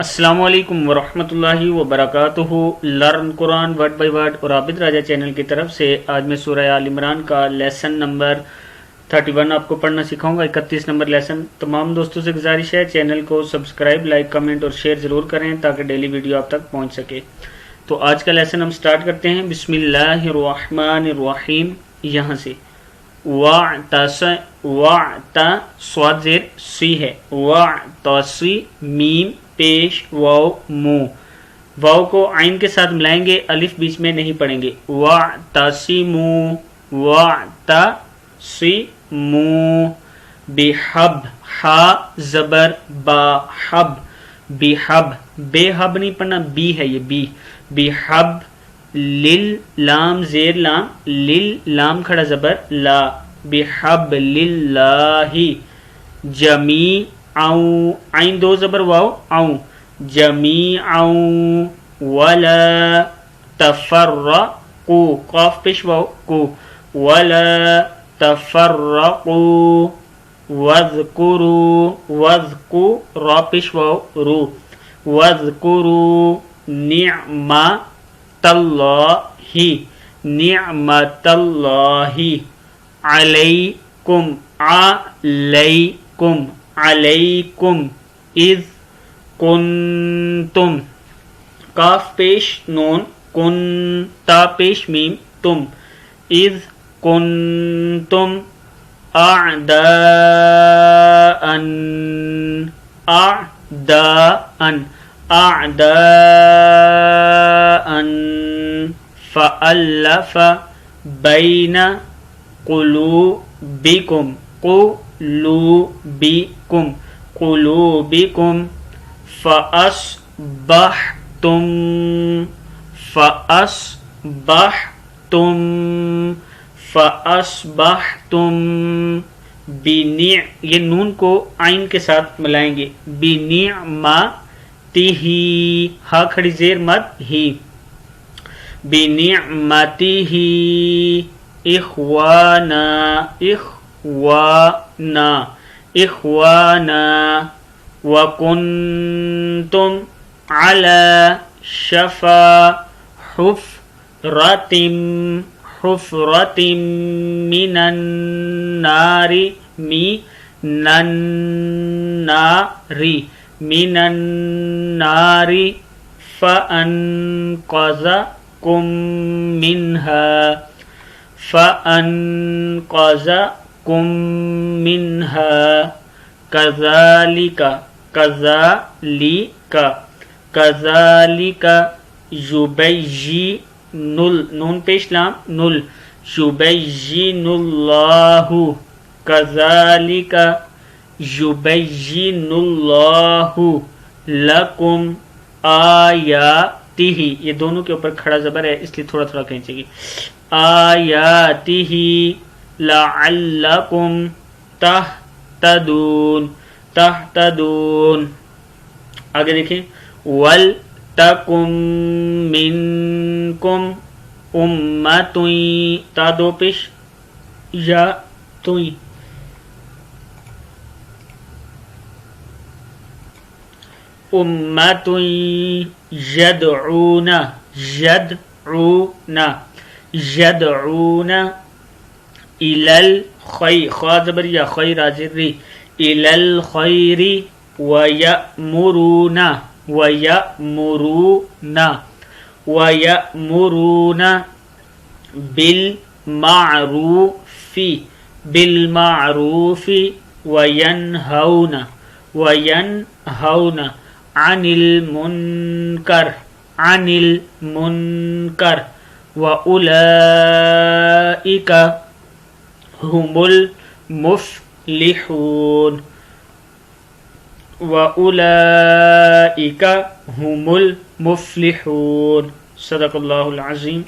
السلام علیکم ورحمۃ اللہ وبرکاتہ۔ Learn Quran word by word اور عابد راجہ چینل کی طرف سے آج میں سورہ آل عمران کا لیسن نمبر 31 آپ کو پڑھنا سکھاؤں گا۔ 31 نمبر لیسن۔ تمام دوستوں سے گزارش ہے چینل کو سبسکرائب، لائک، کمنٹ اور شیئر ضرور کریں تاکہ ڈیلی ویڈیو آپ تک پہنچ سکے۔ تو آج کا لیسن ہم سٹارٹ کرتے ہیں۔ بسم اللہ الرحمن الرحیم، یہاں سے صاد زیر سی ہے، وَعْتَصِ میم پیش واو مو، واو کو عین کے ساتھ ملائیں گے، الف بیچ میں نہیں پڑھیں گے۔ وَعْتَصِمُوا وَعْتَصِمُوا بِحَب، ہا زبر با، حب بحب، بے حب نہیں پڑھنا، بی ہے یہ بی، بحب لل لام زیر لام، لل لام کھڑا زبر لا، بحب للہ جمیعا، عین دو زبر واو او، جمیعا ولا تفرقوا، قاف پیش واو کو، ولا تفرقوا واذکروا، واذکروا را پیش واو رو، واذکروا نعمت اللہ، نعمت اللہ علیکم، علیکم علیکم، اذ کنتم، کاف پیش نون، کن تا پیش میم تم، اذ کنتم اعداء، اعداء اعداء فألف بین قلوبکم، قلوبکم قلوبکم، فأصبحتم فأصبحتم فأصبحتم یہ نون کو عین کے ساتھ ملائیں گے، بنعمتہ، ہا کھڑی زیر مد ہی، بنعمتہ اخوانا، اخوانا اخوانا، وکنتم علی شفا حفرۃ، حفرۃ من النار، من النار، من النار، فانقذکم منها، فانقذکم منها، کذالک، کذالک کذالک یبین، نون پیش لام نل، یبین اللہ، کذالک یبین اللہ لکم آیاتہ، یہ دونوں کے اوپر کھڑا زبر ہے اس لیے تھوڑا تھوڑا کھینچے گی، آیاتہ لعلکم تہتدون، تہتدون۔ آگے دیکھیں، وَلْتَكُن مِّنكُمْ أُمَّةٌ، تا دو پیش یا توئی، أُمَّةٌ يَدْعُونَ، يَدْعُونَ يَدْعُونَ إِلَى الْخَيْرِ، خا زبر یا خیر راجر ری، إِلَى الْخَيْرِ وَيَأْمُرُونَ، وَيَأْمُرُونَ وَيَأْمُرُونَ بِالْمَعْرُوفِ، بِالْمَعْرُوفِ وَيَنْهَوْنَ، وَيَنْهَوْنَ عَنِ الْمُنْكَرِ، عَنِ الْمُنْكَرِ، وَأُولَئِكَ هُمُ الْمُفْلِحُونَ، وَأُولَئِكَ هُمُ الْمُفْلِحُونَ۔ صدق اللہ العظیم۔